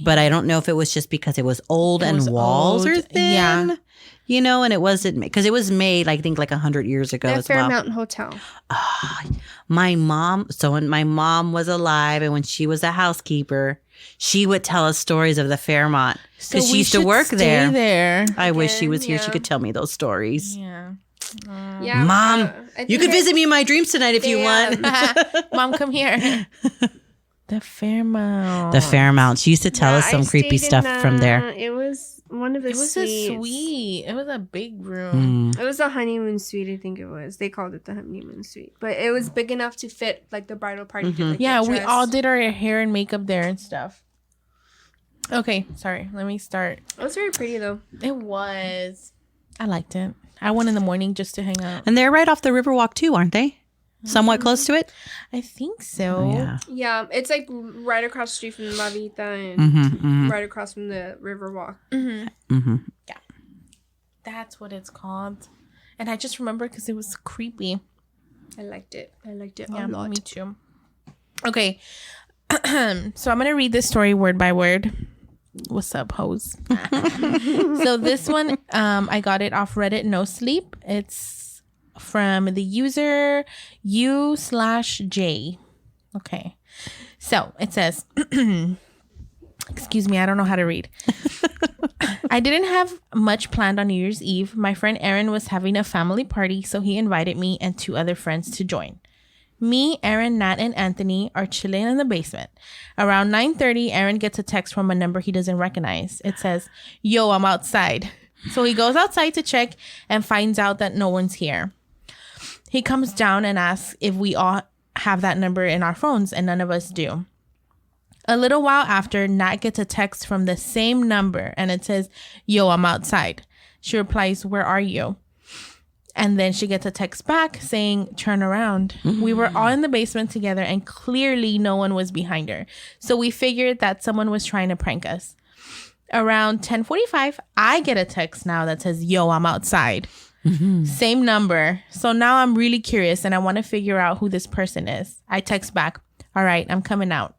But I don't know if it was just because it was old and was walls old. are thin. Yeah. You know, and it wasn't because it was made, I think, like 100 years ago The as well. Fairmount Hotel. My mom, so when my mom was alive and when she was a housekeeper, she would tell us stories of the Fairmont because she we used to should work stay there. I wish she Again, was here. She yeah. could tell me those stories. Yeah. Yeah, Mom, I You think could I- visit me in my dreams tonight if you want. Mom, come here. The Fairmount. The Fairmount. She used to tell Yeah, us some I creepy stayed in stuff from there. It was one of the It was suites. a suite. It was a big room. It was a honeymoon suite, I think it was. They called it the honeymoon suite. But it was big enough to fit like the bridal party. Could, like, Yeah, get we dressed. all did our hair and makeup there and stuff. Okay, sorry. Let me start. It was very pretty though. It was. I liked it. I went in the morning just to hang out. And they're right off the Riverwalk too, aren't they? Somewhat close to it? I think so. Yeah. Yeah, it's like right across the street from La Vita and right across from the Riverwalk. That's what it's called. And I just remember because it was creepy. I liked it. I liked it Yeah, a lot. me too. Okay. So I'm going to read this story word by word. What's up, hoes? So this one, I got it off Reddit No Sleep. It's from the user u/j. Okay. So it says, excuse me, I don't know how to read. I didn't have much planned on New Year's Eve. My friend Aaron was having a family party, so he invited me and 2 other friends to join. Me, Aaron, Nat, and Anthony are chilling in the basement. Around 9:30, Aaron gets a text from a number he doesn't recognize. It says, "Yo, I'm outside." So he goes outside to check and finds out that no one's here. He comes down and asks if we all have that number in our phones, and none of us do. A little while after, Nat gets a text from the same number, and it says, "Yo, I'm outside." She replies, "Where are you?" And then she gets a text back saying, "Turn around." We were all in the basement together and clearly no one was behind her. So we figured that someone was trying to prank us. Around 10:45, I get a text now that says, "Yo, I'm outside." Same number. So now I'm really curious and I want to figure out who this person is. I text back, "All right, I'm coming out."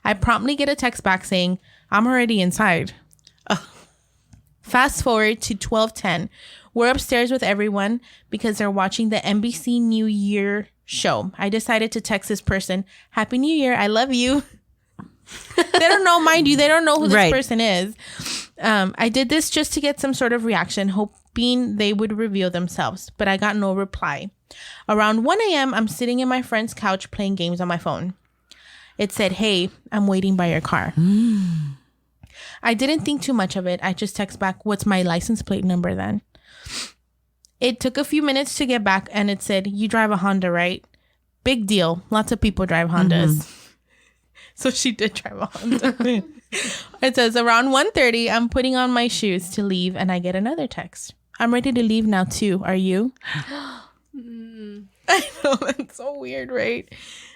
I promptly get a text back saying, "I'm already inside." Fast forward to 12:10. We're upstairs with everyone because they're watching the NBC New Year show. I decided to text this person, Happy New Year, I love you. They don't know, mind you, they don't know who this person is. I did this just to get some sort of reaction, hoping they would reveal themselves, but I got no reply. Around 1 a.m., I'm sitting in my friend's couch playing games on my phone. It said, hey, I'm waiting by your car. I didn't think too much of it. I just text back, what's my license plate number then? It took a few minutes to get back, and it said, you drive a Honda, right? Big deal. Lots of people drive Hondas. So she did drive a Honda. It says, around 1:30, I'm putting on my shoes to leave, and I get another text. I'm ready to leave now, too. Are you? I know, that's so weird, right?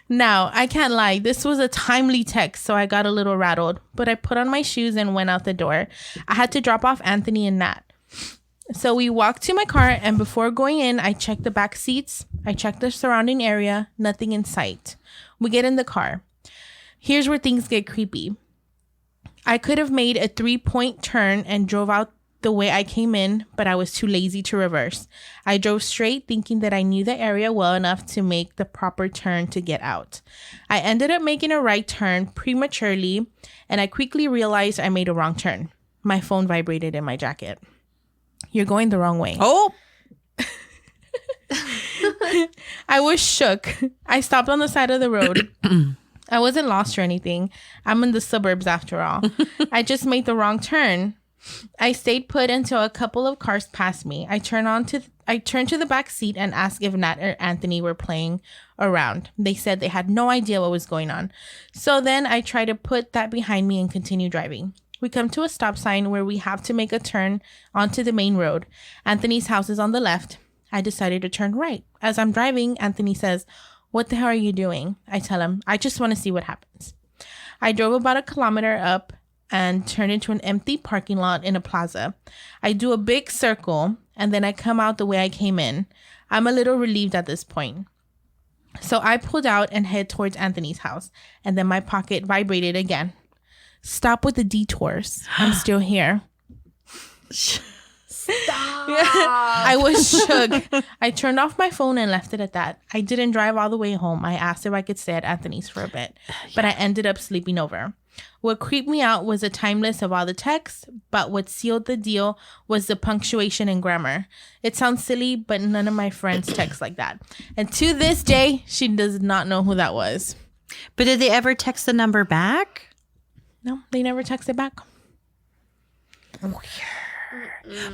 Now, I can't lie. This was a timely text, so I got a little rattled. But I put on my shoes and went out the door. I had to drop off Anthony and Nat. So we walked to my car, and before going in, I checked the back seats. I checked the surrounding area. Nothing in sight. We get in the car. Here's where things get creepy. I could have made a 3-point turn and drove out the way I came in, but I was too lazy to reverse. I drove straight thinking that I knew the area well enough to make the proper turn to get out. I ended up making a right turn prematurely, and I quickly realized I made a wrong turn. My phone vibrated in my jacket. You're going the wrong way. Oh! I was shook. I stopped on the side of the road. I wasn't lost or anything. I'm in the suburbs after all. I just made the wrong turn. I stayed put until a couple of cars passed me. I turned to the back seat and asked if Nat or Anthony were playing around. They said they had no idea what was going on. So then I tried to put that behind me and continue driving. We come to a stop sign where we have to make a turn onto the main road. Anthony's house is on the left. I decided to turn right. As I'm driving, Anthony says, what the hell are you doing? I tell him, I just want to see what happens. I drove about 1 kilometer up and turned into an empty parking lot in a plaza. I do a big circle, and then I come out the way I came in. I'm a little relieved at this point. So I pulled out and head towards Anthony's house, and then my pocket vibrated again. Stop with the detours. I'm still here. Stop. I was shook. I turned off my phone and left it at that. I didn't drive all the way home. I asked if I could stay at Anthony's for a bit, but I ended up sleeping over. What creeped me out was the timeless of all the texts, but what sealed the deal was the punctuation and grammar. It sounds silly, but none of my friends text like that. And to this day, she does not know who that was. But did they ever text the number back? No, they never texted back.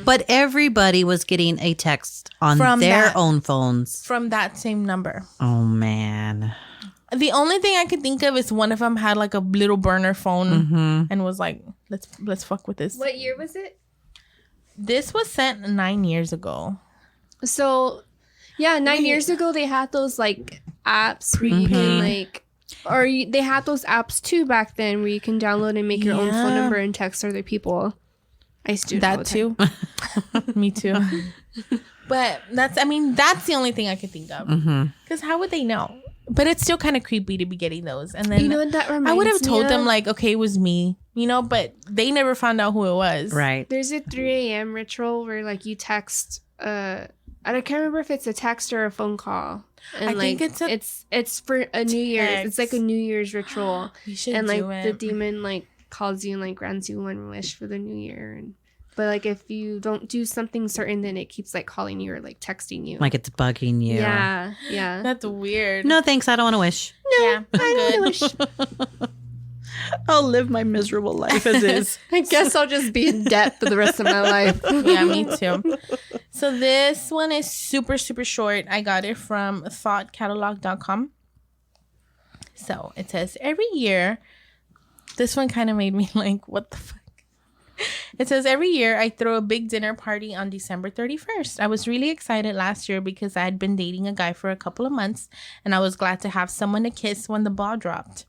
But everybody was getting a text on their own phones. From that same number. Oh, man. The only thing I could think of is one of them had like a little burner phone and was like, let's fuck with this. What year was it? This was sent 9 years ago. So, yeah, 9 years ago they had those like apps where you can like, they had those apps too back then where you can download and make your own phone number and text other people. I used to do that too. Me too. But that's the only thing I could think of. Because how would they know? But it's still kind of creepy to be getting those. And then, you know what that reminds me I would have told them of? like, okay, it was me, but they never found out who it was. Right. There's a 3 a.m. ritual where like you text, I can't remember if it's a text or a phone call. And I like, think it's for a New Year's. It's like a New Year's ritual. You should and like do it. the demon like calls you and like grants you one wish for the new year. But like if you don't do something certain, then it keeps like calling you or like texting you. Like it's bugging you. Yeah. That's weird. No, thanks. I don't want to wish. No, Yeah, I I'm don't good. wish. I'll live my miserable life as is. I guess I'll just be in debt for the rest of my life. Yeah, me too. So this one is super, super short. I got it from thoughtcatalog.com. So it says, every year, this one kind of made me like, what the fuck? It says, every year I throw a big dinner party on December 31st. I was really excited last year because I had been dating a guy for a couple of months, and I was glad to have someone to kiss when the ball dropped.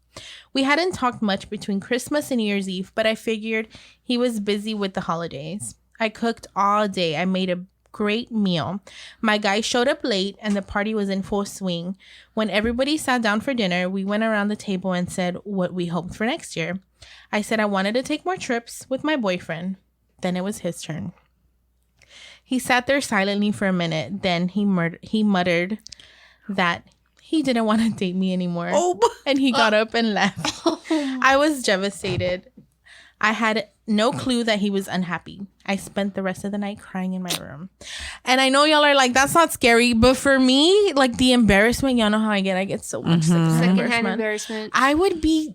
We hadn't talked much between Christmas and New Year's Eve, but I figured he was busy with the holidays. I cooked all day. I made a great meal. My guy showed up late and the party was in full swing. When everybody sat down for dinner, we went around the table and said what we hoped for next year. I said I wanted to take more trips with my boyfriend. Then it was his turn. He sat there silently for a minute. Then he muttered that he didn't want to date me anymore. Oh. And he got up and left. I was devastated. I had no clue that he was unhappy. I spent the rest of the night crying in my room. And I know y'all are like, that's not scary. But for me, like the embarrassment, y'all know how I get. I get so much Secondhand embarrassment. I would be,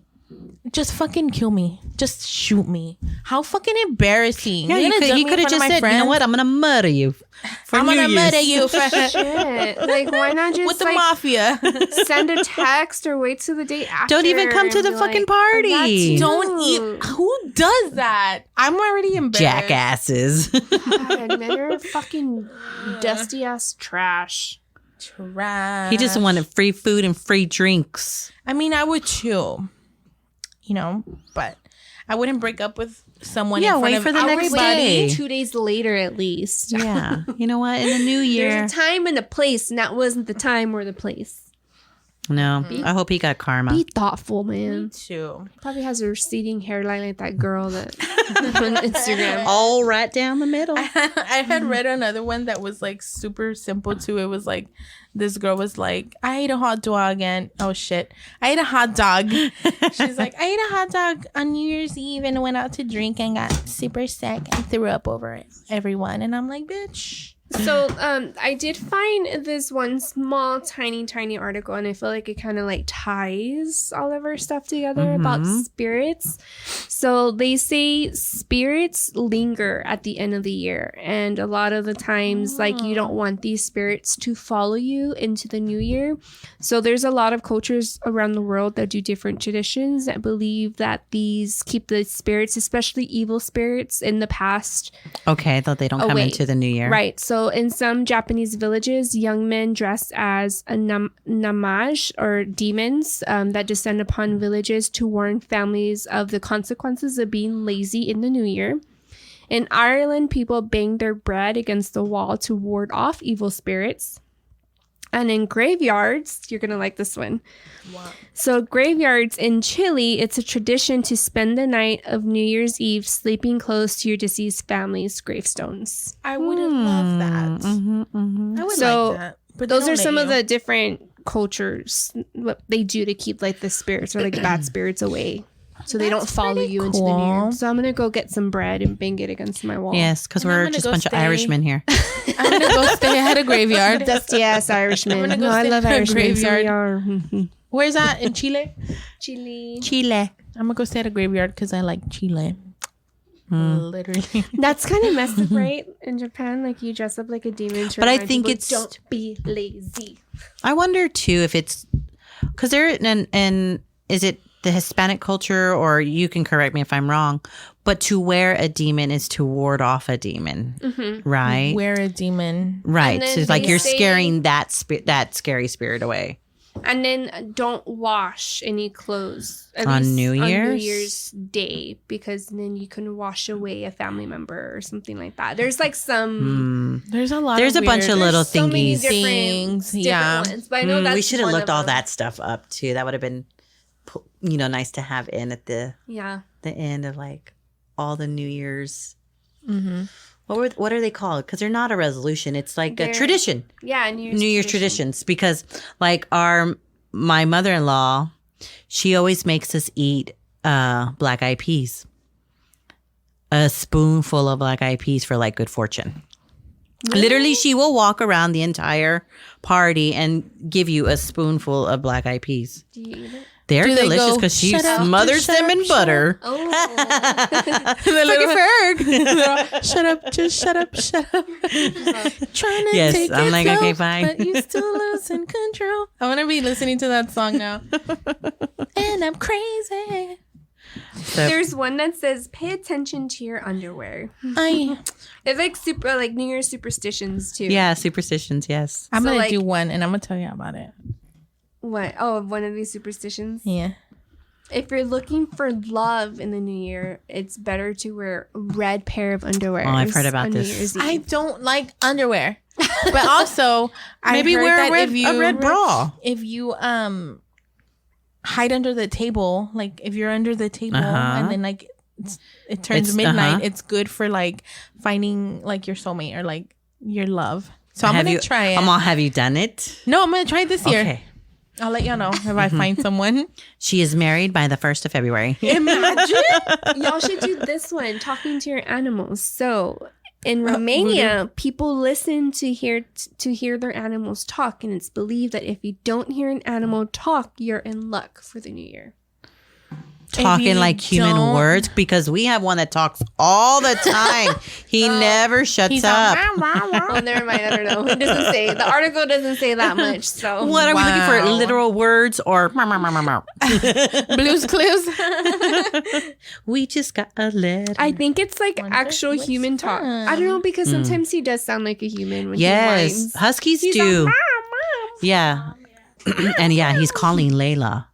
just fucking kill me. Just shoot me. How fucking embarrassing. Yeah, he could have just said, you know what? I'm going to murder you. I'm going to murder you. Shit. Like, why not just With the mafia. send a text or wait till the day after? Don't even come to the fucking party. Who does that? I'm already embarrassed. Jackasses. God, men are fucking dusty ass trash. Trash. He just wanted free food and free drinks. I mean, I would too. You know, but I wouldn't break up with someone. Yeah, in front wait of for the next day. 2 days later, at least. Yeah. You know what? In the new year. There's a time and a place, and that wasn't the time or the place. No. I hope he got karma. Be thoughtful, man. Me too. Probably has a receding hairline like that girl that on Instagram. All right down the middle. I had read another one that was like super simple too. It was like, this girl was like, I ate a hot dog and oh shit, I ate a hot dog. She's like, I ate a hot dog on New Year's Eve and went out to drink and got super sick and threw up over it, everyone. And I'm like, bitch. So I did find this one small tiny article, and I feel like it kind of like ties all of our stuff together about spirits. So they say spirits linger at the end of the year, and a lot of the times like you don't want these spirits to follow you into the new year. So there's a lot of cultures around the world that do different traditions that believe that these keep the spirits, especially evil spirits in the past, Okay, though they don't come away. into the new year. Right. So in some Japanese villages, young men dress as a namage or demons that descend upon villages to warn families of the consequences of being lazy in the new year. In Ireland, people bang their bread against the wall to ward off evil spirits. And in graveyards, you're going to like this one. Wow. So graveyards in Chile, it's a tradition to spend the night of New Year's Eve sleeping close to your deceased family's gravestones. I would have loved that. I would like that. But those are some of the different cultures, what they do to keep like the spirits or like bad spirits away. So they don't follow you into the new year. So I'm going to go get some bread and bang it against my wall. Yes, because we're just a bunch of Irishmen here. I'm going to go stay at a graveyard. Dusty ass Irishmen. I'm gonna go I love Irishmen. So we are. Where's that? In Chile? Chile. I'm going to go stay at a graveyard because I like Chile. Literally. That's kind of messed up, right? In Japan, like you dress up like a demon. But I think it's... Don't be lazy. I wonder too if it's... Because they're... And is it the Hispanic culture, or you can correct me if I'm wrong, but to wear a demon is to ward off a demon, right? Wear a demon. Right. So it's like you're scaring that scary spirit away. And then don't wash any clothes on New Year's? On New Year's Day, because then you can wash away a family member or something like that. There's like some... There's a lot. There's a bunch of little so many thingies. different ones, but I know that's we should have one looked of all them. that stuff up too. That would have been, nice to have in at the end of like all the New Year's. What are they called? Because they're not a resolution. It's like a tradition. Yeah, New Year's traditions. Because like my mother-in-law, she always makes us eat black eyed peas. A spoonful of black eyed peas for like good fortune. Really? Literally, she will walk around the entire party and give you a spoonful of black eyed peas. Do you eat it? They're delicious because she smothers them in butter. Oh. Shut up, just shut up. Trying to take I'm it like, slow, okay, fine. but you still losing control. I want to be listening to that song now. And I'm crazy. So, there's one that says, pay attention to your underwear. It's like super, like New Year's superstitions too. Yeah, superstitions, yes. I'm going to do one and I'm going to tell you about it. What? Oh, one of these superstitions? Yeah. If you're looking for love in the new year, it's better to wear a red pair of underwear. Oh, I've heard about this. I don't like underwear. But also, maybe wear a red bra. If you hide under the table, like if you're under the table and then like it turns midnight, it's good for like finding like your soulmate or like your love. So I'm going to try it. Have you done it? No, I'm going to try it this year. Okay. I'll let y'all know if I find someone. She is married by the 1st of February. Imagine. Y'all should do this one, talking to your animals. So in Romania, people listen to hear their animals talk, and it's believed that if you don't hear an animal talk, you're in luck for the new year. Talking like human words, because we have one that talks all the time. He never shuts up. Oh, never mind. I don't know. It doesn't say. The article doesn't say that much. So What are we looking for? Literal words or Blue's Clues? we just got a letter. I think it's like actual human talk. I don't know, because sometimes he does sound like a human when he whines. Huskies do. Yeah. And yeah, he's calling Layla.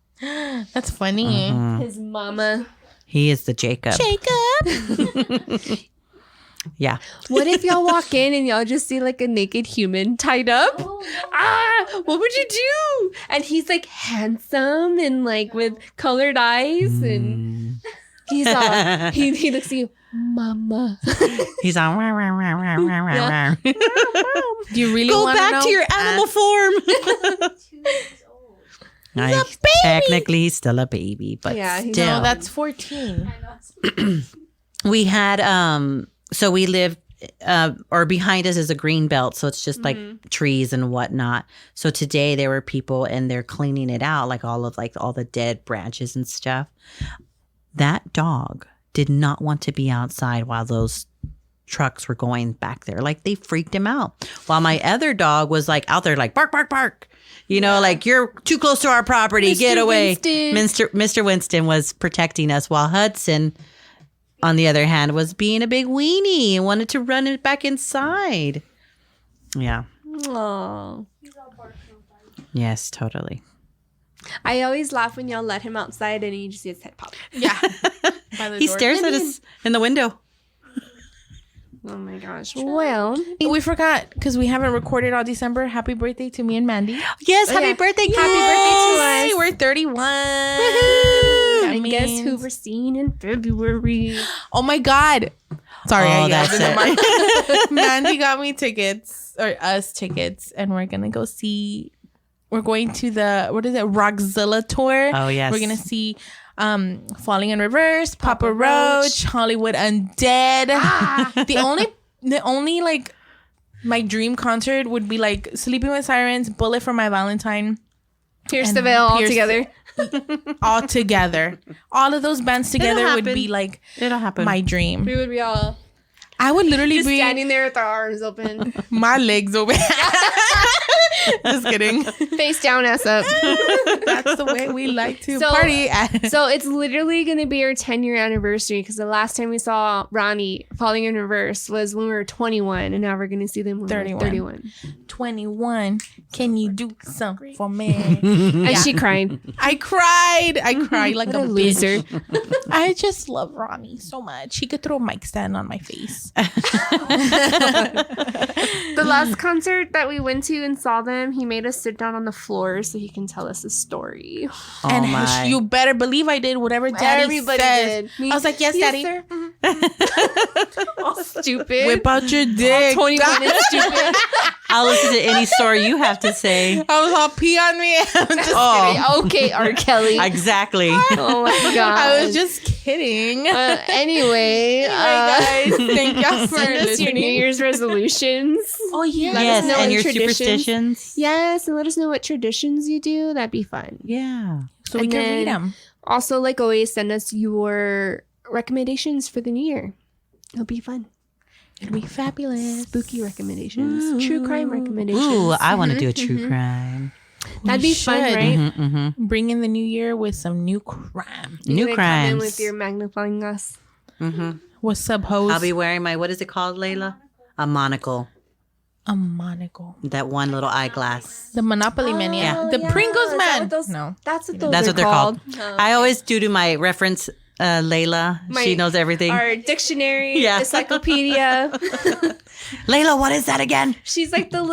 That's funny. His mama. He is the Jacob. Yeah. What if y'all walk in and y'all just see like a naked human tied up? What would you do? And he's like handsome and like with colored eyes, and he's all he looks at you, mama. He's on. Yeah. Do you really Go want to know? back to your animal form. Technically, he's still a baby, but Yeah, he's- still. No, that's 14. We had so we live or behind us is a green belt, so it's just like trees and whatnot. So today there were people and they're cleaning it out, like all the dead branches and stuff. That dog did not want to be outside while those trucks were going back there. Like, they freaked him out, while my other dog was like out there like bark bark bark, you know, like, you're too close to our property, get away. Mr. Winston was protecting us, while Hudson, on the other hand, was being a big weenie and wanted to run it back inside. Yeah. Aww. Yes, totally. I always laugh when y'all let him outside and you just see his head pop. Yeah. He stares at us in the window. Oh my gosh. Well, We forgot, because we haven't recorded all December. Happy birthday to me and Mandy. Yes, happy birthday. Happy birthday to us. Yay, we're 31. and guess who we're seeing in February? Oh my God. Sorry, Oh, I that's yelled in the it. mic. Mandy got me tickets, or us tickets, and we're going to go see. We're going to the, what is it, Rockzilla tour. Oh, yes. We're going to see Falling in Reverse, Papa Roach, Hollywood Undead. The only like my dream concert would be like Sleeping with Sirens, Bullet for My Valentine, Pierce the Veil all together. all together. All of those bands together would happen. be like It'll happen. my dream. We would be all I would literally just be standing there with our arms open, my legs open. Just kidding. face down, ass up. That's the way we like to So- party. So it's literally going to be our 10-year anniversary, because the last time we saw Ronnie Falling in Reverse was when we were 21, and now we're going to see them when 31. we're 31. 21. Can you do something for me? And she cried. I cried like What a a loser. bitch. I just love Ronnie so much. He could throw a mic stand on my face. The last concert that we went to and saw them, he made us sit down on the floor so he can tell us a story. And my. you better believe I did whatever Daddy Everybody says. did. I was like, yes, Daddy. sir. All stupid. Whip out your dick. 21 is stupid. I'll listen to any story you have to say. I was all pee on me. I'm just Oh, Okay, R. Kelly. exactly. Oh my god. I was just kidding. Anyway, Guys, thank y'all for send us your New listening. Year's resolutions. Oh yeah. Let Yes, us know and what your traditions- superstitions. Yes, and let us know what traditions you do. That'd be fun. Yeah. So we And can then- read them. Also, like always, send us your recommendations for the new year. It'll be fun. It'll be fabulous. Spooky recommendations. True crime recommendations. Ooh, I want to do a true crime. That'd be fun, should. right? Mm-hmm. Bring in the new year with some new crime. New You're gonna come in crimes. with your magnifying glass. Mm-hmm. What's up, hoes? I'll be wearing my, what is it called, Layla? A monocle. a monocle. That one little eyeglass. The Monopoly Man, yeah. Oh, The yeah. Pringles Is that Man. what those- No. That's what those That's are what they're called. Oh. I always do my reference, Layla. She knows everything. Our dictionary, Yeah. encyclopedia. Layla, what is that again? She's like not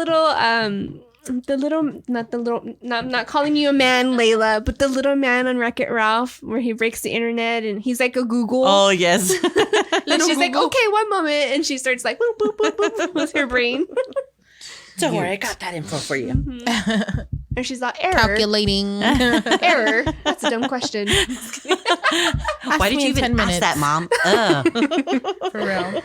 calling you a man, Layla, but the little man on Wreck-It Ralph, where he breaks the internet and he's like a Google. Oh, yes. and she's like, okay, one moment. And she starts like, boop, boop, boop, boop, with her brain. Don't worry, I got that info for you. And she's like, error. Calculating. Error. That's a dumb question. Why did me you in 10 even ask minutes. that, Mom? For real.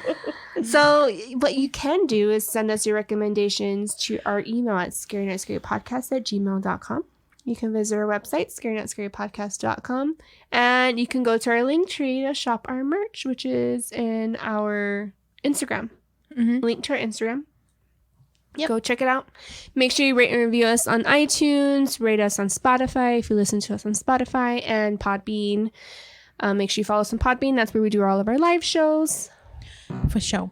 So what you can do is send us your recommendations to our email at scarynetscarypodcast@gmail.com. You can visit our website, scarynetscarypodcast.com, and you can go to our link tree to shop our merch, which is in our Instagram. Link to our Instagram. Yep. Go check it out. Make sure you rate and review us on iTunes, rate us on Spotify if you listen to us on Spotify, and Podbean. Make sure you follow us on Podbean. That's where we do all of our live shows. For sure.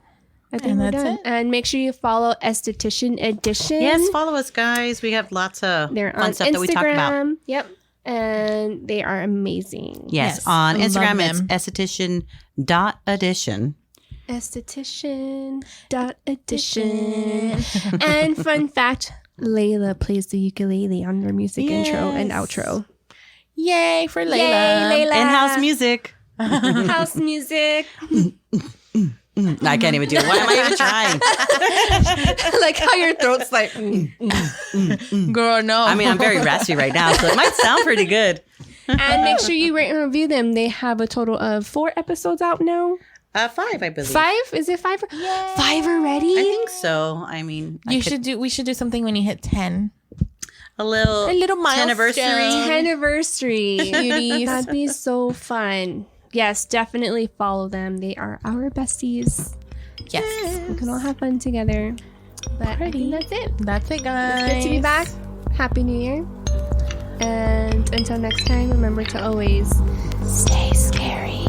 I think And we're that's done. it. And make sure you follow Esthetician Edition. Yes, follow us, guys. We have lots of They're fun on stuff that we talk about. Instagram. Yep. And they are amazing. Yes, Yes, on love Instagram, it's them. esthetician.edition. Esthetician.edition. And fun fact, Layla plays the ukulele on their music intro and outro. Yay for Layla. Yay, Layla. In-house music. House music. I can't even do it. Why am I even trying? Like how your throat's like. Girl, no. I mean, I'm very raspy right now, so it might sound pretty good. And make sure you rate and review them. They have a total of 4 episodes out now. 5, I believe. 5? Is it 5? 5 already? I think so. I mean, we should do something when you hit 10. a little milestone. anniversary. 10-anniversary. Cuties. That'd be so fun. Yes, definitely follow them. They are our besties. Yes. We can all have fun together. But I think that's it. That's it, guys. Good to be back. Happy New Year. And until next time, remember to always stay scary.